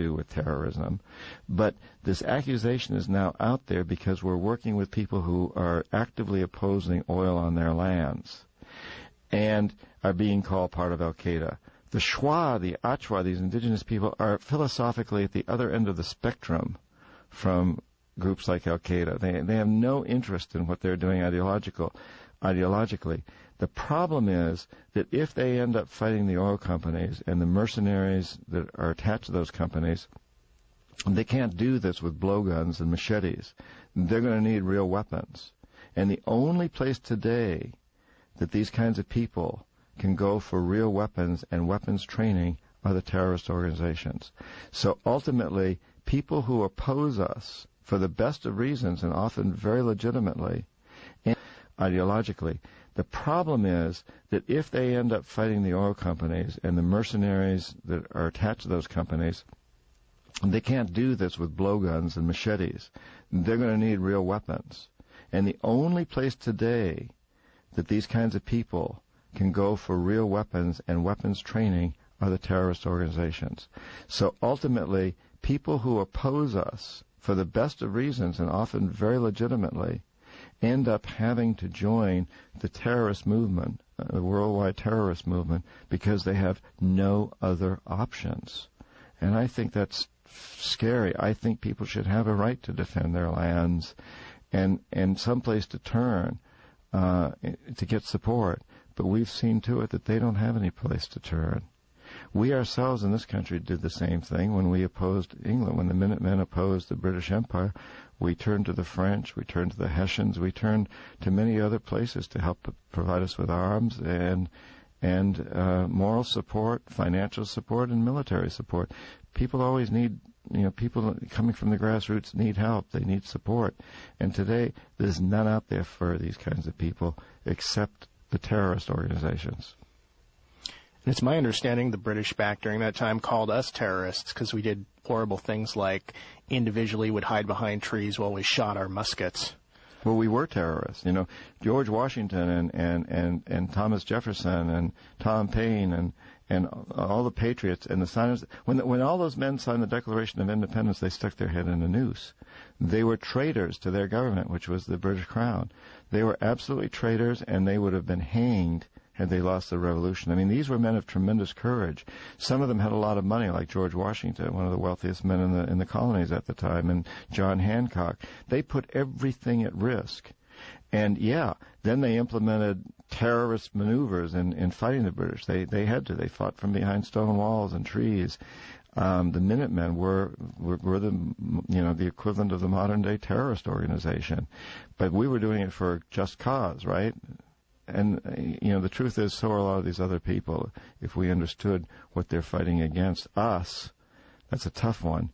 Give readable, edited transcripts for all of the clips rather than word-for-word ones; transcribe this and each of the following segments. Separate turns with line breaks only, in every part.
do with terrorism. But this accusation is now out there because we're working with people who are actively opposing oil on their lands and are being called part of Al-Qaeda. The Shuar, the Achwa, these indigenous people, are philosophically at the other end of the spectrum from groups like Al-Qaeda. They have no interest in what they're doing ideologically. The problem is that if they end up fighting the oil companies and the mercenaries that are attached to those companies, they can't do this with blowguns and machetes. They're going to need real weapons. And the only place today that these kinds of people can go for real weapons and weapons training are the terrorist organizations. So ultimately, people who oppose us for the best of reasons and often very legitimately and ideologically, the problem is that if they end up fighting the oil companies and the mercenaries that are attached to those companies, they can't do this with blowguns and machetes. They're going to need real weapons. And the only place today that these kinds of people can go for real weapons and weapons training are the terrorist organizations. So ultimately, people who oppose us for the best of reasons and often very legitimately end up having to join the terrorist movement, the worldwide terrorist movement, because they have no other options. And I think that's scary. I think people should have a right to defend their lands and someplace to turn to get support. But we've seen to it that they don't have any place to turn. We ourselves in this country did the same thing when we opposed England. When the Minutemen opposed the British Empire, we turned to the French, we turned to the Hessians, we turned to many other places to help provide us with arms and moral support, financial support, and military support. People always need, people coming from the grassroots need help. They need support. And today, there's none out there for these kinds of people except the terrorist organizations.
And it's my understanding the British back during that time called us terrorists because we did horrible things like individually would hide behind trees while we shot our muskets.
Well, we were terrorists. George Washington and Thomas Jefferson and Tom Paine and all the patriots and the signers. When all those men signed the Declaration of Independence, they stuck their head in a noose. They were traitors to their government, which was the British Crown. They were absolutely traitors, and they would have been hanged had they lost the revolution. I mean, these were men of tremendous courage. Some of them had a lot of money, like George Washington, one of the wealthiest men in the colonies at the time, and John Hancock. They put everything at risk. And then they implemented terrorist maneuvers in fighting the British. They had to. They fought from behind stone walls and trees. The Minutemen were the equivalent of the modern day terrorist organization. But we were doing it for a just cause, right? And, the truth is, so are a lot of these other people. If we understood what they're fighting against us, that's a tough one.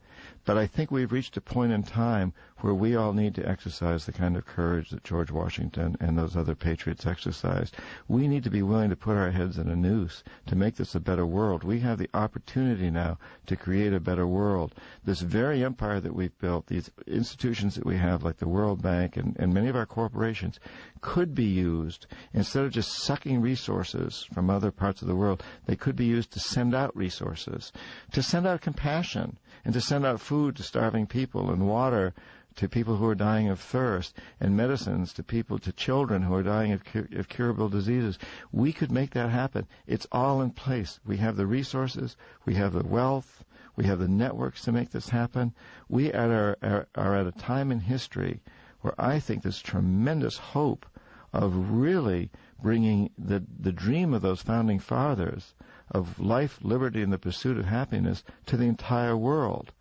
But I think we've reached a point in time where we all need to exercise the kind of courage that George Washington and those other patriots exercised. We need to be willing to put our heads in a noose to make this a better world. We have the opportunity now to create a better world. This very empire that we've built, these institutions that we have, like the World Bank and many of our corporations, could be used, instead of just sucking resources from other parts of the world, they could be used to send out resources, to send out compassion, and to send out food to starving people and water to people who are dying of thirst and medicines to children who are dying of curable diseases. We could make that happen. It's all in place. We have the resources. We have the wealth. We have the networks to make this happen. We are at a time in history where I think there's tremendous hope of really bringing the dream of those founding fathers of life, liberty, and the pursuit of happiness to the entire world.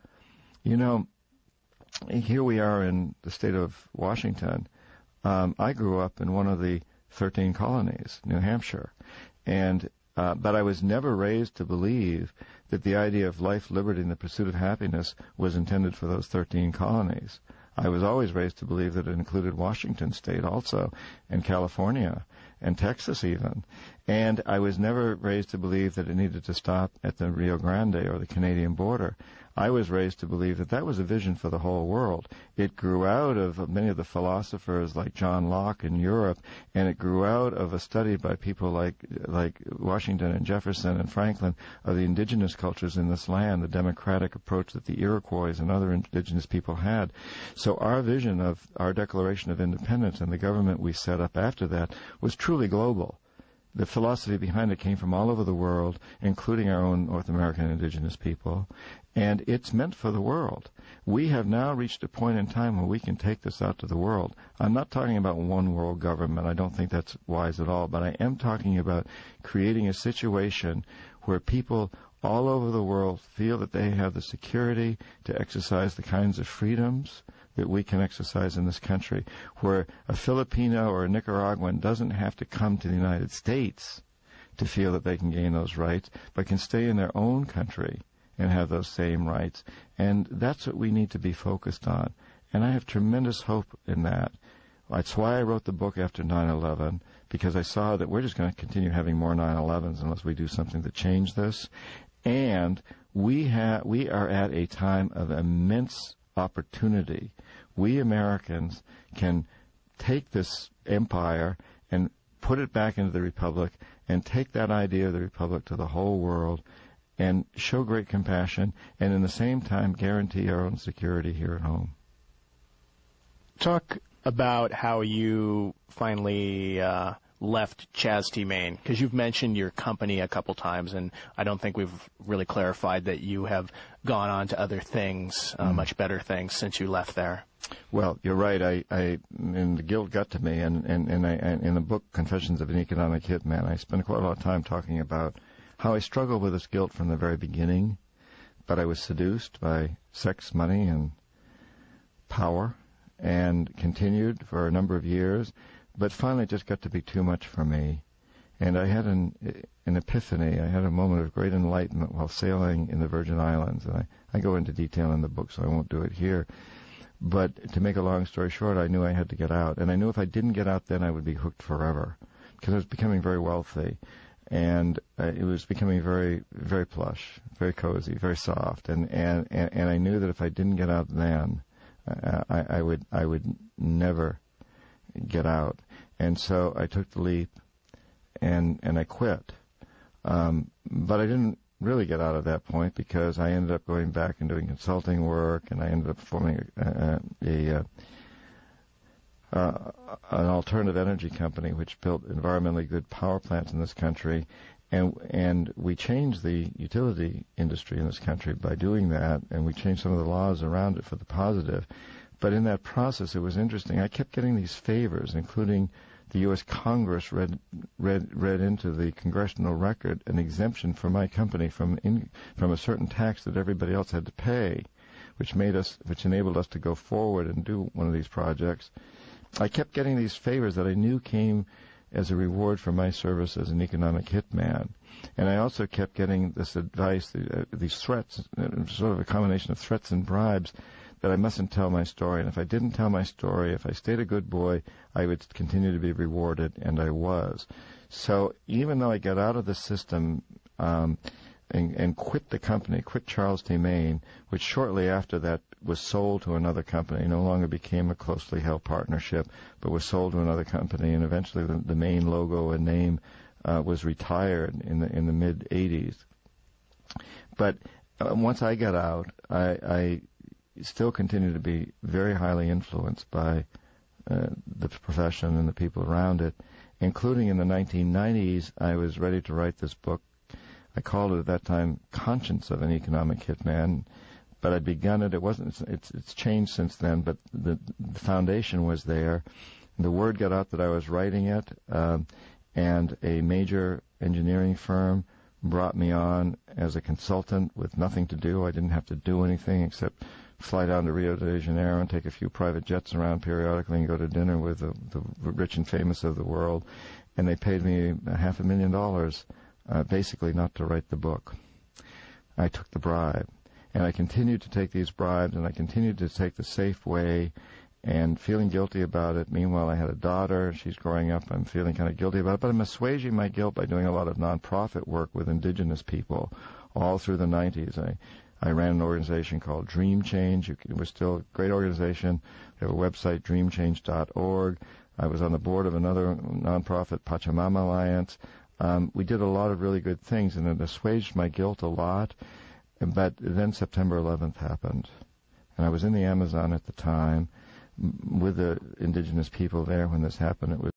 Here we are in the state of Washington. I grew up in one of the 13 colonies, New Hampshire, but I was never raised to believe that the idea of life, liberty, and the pursuit of happiness was intended for those 13 colonies. I was always raised to believe that it included Washington State also, and California, and Texas even. And I was never raised to believe that it needed to stop at the Rio Grande or the Canadian border. I was raised to believe that that was a vision for the whole world. It grew out of many of the philosophers like John Locke in Europe, and it grew out of a study by people like Washington and Jefferson and Franklin of the indigenous cultures in this land, the democratic approach that the Iroquois and other indigenous people had. So our vision of our Declaration of Independence and the government we set up after that was truly global. The philosophy behind it came from all over the world, including our own North American indigenous people, and it's meant for the world. We have now reached a point in time where we can take this out to the world. I'm not talking about one world government. I don't think that's wise at all, but I am talking about creating a situation where people all over the world feel that they have the security to exercise the kinds of freedoms that we can exercise in this country, where a Filipino or a Nicaraguan doesn't have to come to the United States to feel that they can gain those rights, but can stay in their own country and have those same rights. And that's what we need to be focused on. And I have tremendous hope in that. That's why I wrote the book after 9/11, because I saw that we're just going to continue having more 9/11s unless we do something to change this. And we are at a time of immense opportunity. We Americans can take this empire and put it back into the Republic and take that idea of the Republic to the whole world and show great compassion and in the same time guarantee our own security here at home.
Talk about how you finally left Chaz T. Main, because you've mentioned your company a couple times, and I don't think we've really clarified that you have gone on to other things, much better things, since you left there.
Well, you're right. And the guilt got to me, and in the book Confessions of an Economic Hitman, I spent quite a lot of time talking about how I struggled with this guilt from the very beginning, but I was seduced by sex, money, and power, and continued for a number of years. But finally, it just got to be too much for me. And I had an epiphany. I had a moment of great enlightenment while sailing in the Virgin Islands. And I go into detail in the book, so I won't do it here. But to make a long story short, I knew I had to get out. And I knew if I didn't get out then, I would be hooked forever. Because I was becoming very wealthy. And it was becoming very, very plush, very cozy, very soft. And I knew that if I didn't get out then, I would never get out. And so I took the leap and I quit. But I didn't really get out at that point because I ended up going back and doing consulting work, and I ended up forming an alternative energy company which built environmentally good power plants in this country. And we changed the utility industry in this country by doing that, and we changed some of the laws around it for the positive. But in that process, it was interesting. I kept getting these favors, including the U.S. Congress read into the congressional record an exemption for my company from a certain tax that everybody else had to pay, which enabled us to go forward and do one of these projects. I kept getting these favors that I knew came as a reward for my service as an economic hitman. And I also kept getting this advice, these threats, sort of a combination of threats and bribes, that I mustn't tell my story. And if I didn't tell my story, if I stayed a good boy, I would continue to be rewarded, and I was. So even though I got out of the system and quit the company, quit Charles T. Main, which shortly after that was sold to another company, no longer became a closely held partnership, but was sold to another company, and eventually the Main logo and name was retired in the mid-'80s. But once I got out, I still continue to be very highly influenced by the profession and the people around it, including in the 1990s, I was ready to write this book. I called it at that time Conscience of an Economic Hitman, but I'd begun it. It's changed since then, but the foundation was there. The word got out that I was writing it, and a major engineering firm brought me on as a consultant with nothing to do. I didn't have to do anything except fly down to Rio de Janeiro and take a few private jets around periodically and go to dinner with the rich and famous of the world. And they paid me $500,000, basically not to write the book. I took the bribe. And I continued to take these bribes, and I continued to take the safe way. and feeling guilty about it. Meanwhile, I had a daughter. She's growing up. I'm feeling kind of guilty about it, but I'm assuaging my guilt by doing a lot of nonprofit work with indigenous people all through the 90s. I ran an organization called Dream Change. It was still a great organization. We have a website, dreamchange.org. I was on the board of another nonprofit, Pachamama Alliance. We did a lot of really good things, and it assuaged my guilt a lot. But then September 11th happened, and I was in the Amazon at the time with the indigenous people there when this happened. It was